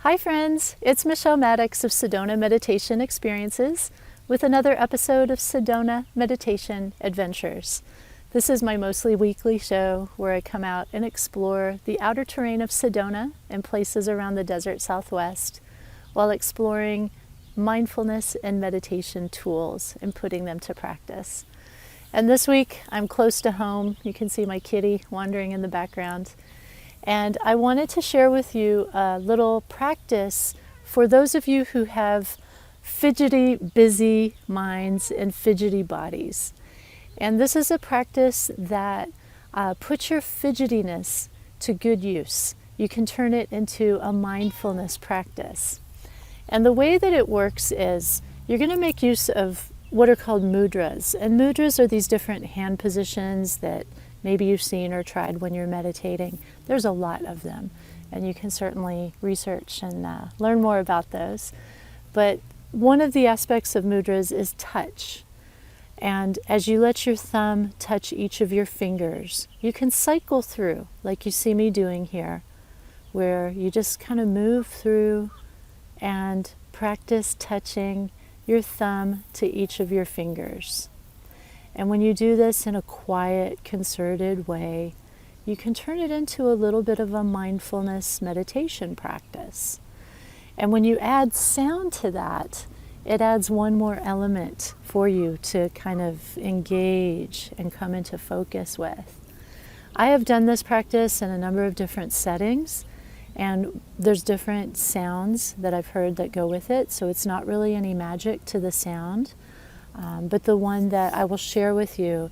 Hi friends, it's Michelle Maddox of Sedona Meditation Experiences with another episode of Sedona Meditation Adventures. This is my mostly weekly show where I come out and explore the outer terrain of Sedona and places around the desert Southwest while exploring mindfulness and meditation tools and putting them to practice. And this week I'm close to home. You can see my kitty wandering in the background. And I wanted to share with you a little practice for those of you who have fidgety, busy minds and fidgety bodies. And this is a practice that puts your fidgetiness to good use. You can turn it into a mindfulness practice. And the way that it works is you're going to make use of what are called mudras. And mudras are these different hand positions that maybe you've seen or tried when you're meditating. There's a lot of them, and you can certainly research and learn more about those. But one of the aspects of mudras is touch. And as you let your thumb touch each of your fingers, you can cycle through, like you see me doing here, where you just kind of move through and practice touching your thumb to each of your fingers. And when you do this in a quiet, concerted way, you can turn it into a little bit of a mindfulness meditation practice. And when you add sound to that, it adds one more element for you to kind of engage and come into focus with. I have done this practice in a number of different settings, and there's different sounds that I've heard that go with it, so it's not really any magic to the sound. But the one that I will share with you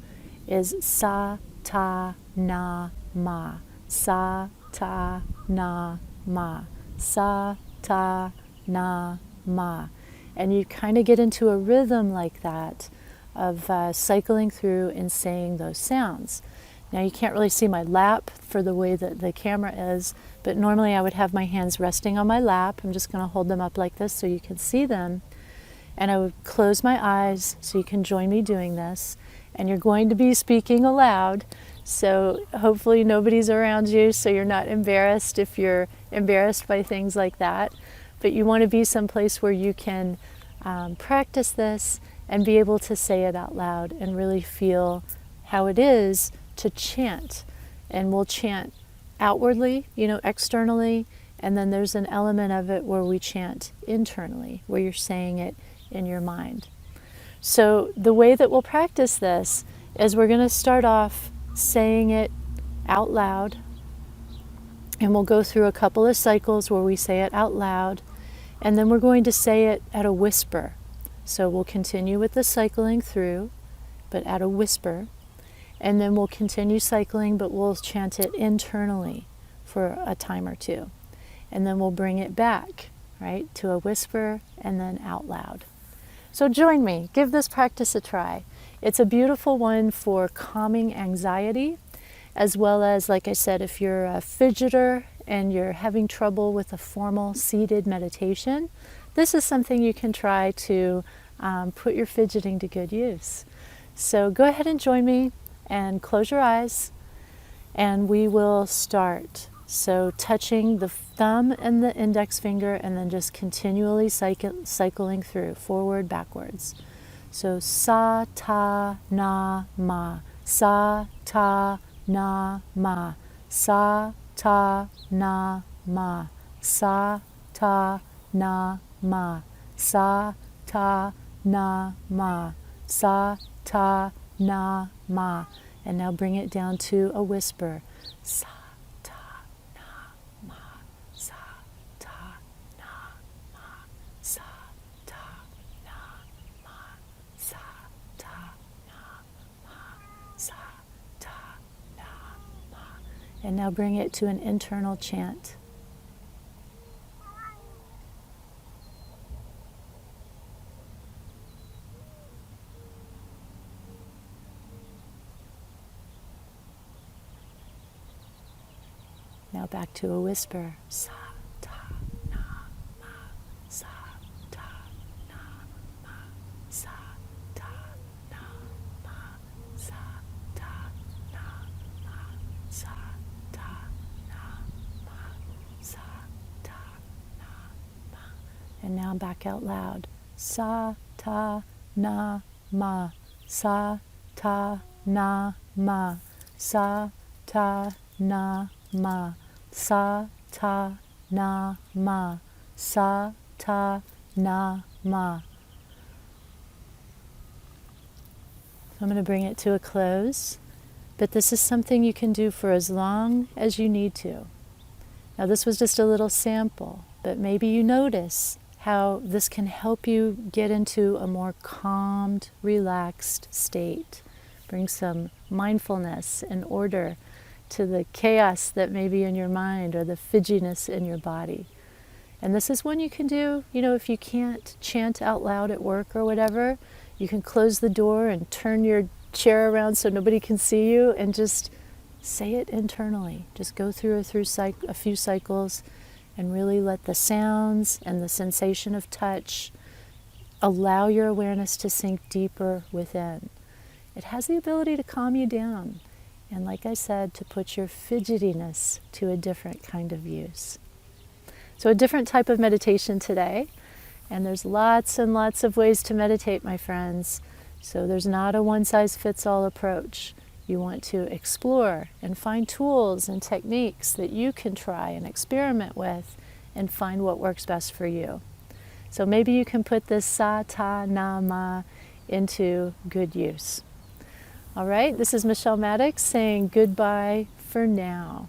is sa, ta, na, ma. Sa, ta, na, ma. Sa, ta, na, ma. And you kind of get into a rhythm like that of cycling through and saying those sounds. Now you can't really see my lap for the way that the camera is, but normally I would have my hands resting on my lap. I'm just going to hold them up like this so you can see them. And I would close my eyes so you can join me doing this. And you're going to be speaking aloud, so hopefully nobody's around you so you're not embarrassed if you're embarrassed by things like that. But you want to be someplace where you can practice this and be able to say it out loud and really feel how it is to chant. And we'll chant outwardly, externally, and then there's an element of it where we chant internally, where you're saying it in your mind. So the way that we'll practice this is we're going to start off saying it out loud, and we'll go through a couple of cycles where we say it out loud, and then we're going to say it at a whisper. So we'll continue with the cycling through, but at a whisper, and then we'll continue cycling, but we'll chant it internally for a time or two, and then we'll bring it back, right, to a whisper and then out loud. So join me, give this practice a try. It's a beautiful one for calming anxiety, as well as, like I said, if you're a fidgeter and you're having trouble with a formal seated meditation, this is something you can try to put your fidgeting to good use. So go ahead and join me and close your eyes, and we will start. So touching the thumb and the index finger, and then just continually cycling through, forward, backwards. So sa, ta, na, ma. Sa, ta, na, ma. Sa, ta, na, ma. Sa, ta, na, ma. Sa, ta, na, ma. Sa, ta, na, ma. And now bring it down to a whisper. Sa, and now bring it to an internal chant. Now back to a whisper. Sa, ta, na, ma. Sa, ta, na, ma. Sa, ta, na, ma. Sa, ta, na, ma. Sa, ta, na, ma. Sa, ta, na, And now back out loud. Sa, ta, na, ma. Sa, ta, na, ma. Sa, ta, na, ma. Sa, ta, na, ma. Sa, ta, na, ma. So I'm going to bring it to a close, but this is something you can do for as long as you need to. Now this was just a little sample, but maybe you notice how this can help you get into a more calmed, relaxed state. Bring some mindfulness and order to the chaos that may be in your mind or the fidgetiness in your body. And this is one you can do, if you can't chant out loud at work or whatever, you can close the door and turn your chair around so nobody can see you and just say it internally. Just go through a few cycles and really let the sounds and the sensation of touch allow your awareness to sink deeper within. It has the ability to calm you down. And like I said, to put your fidgetiness to a different kind of use. So a different type of meditation today. And there's lots and lots of ways to meditate, my friends. So there's not a one-size-fits-all approach. You want to explore and find tools and techniques that you can try and experiment with and find what works best for you. So maybe you can put this sa, ta, na, ma into good use. All right, this is Michelle Maddox saying goodbye for now.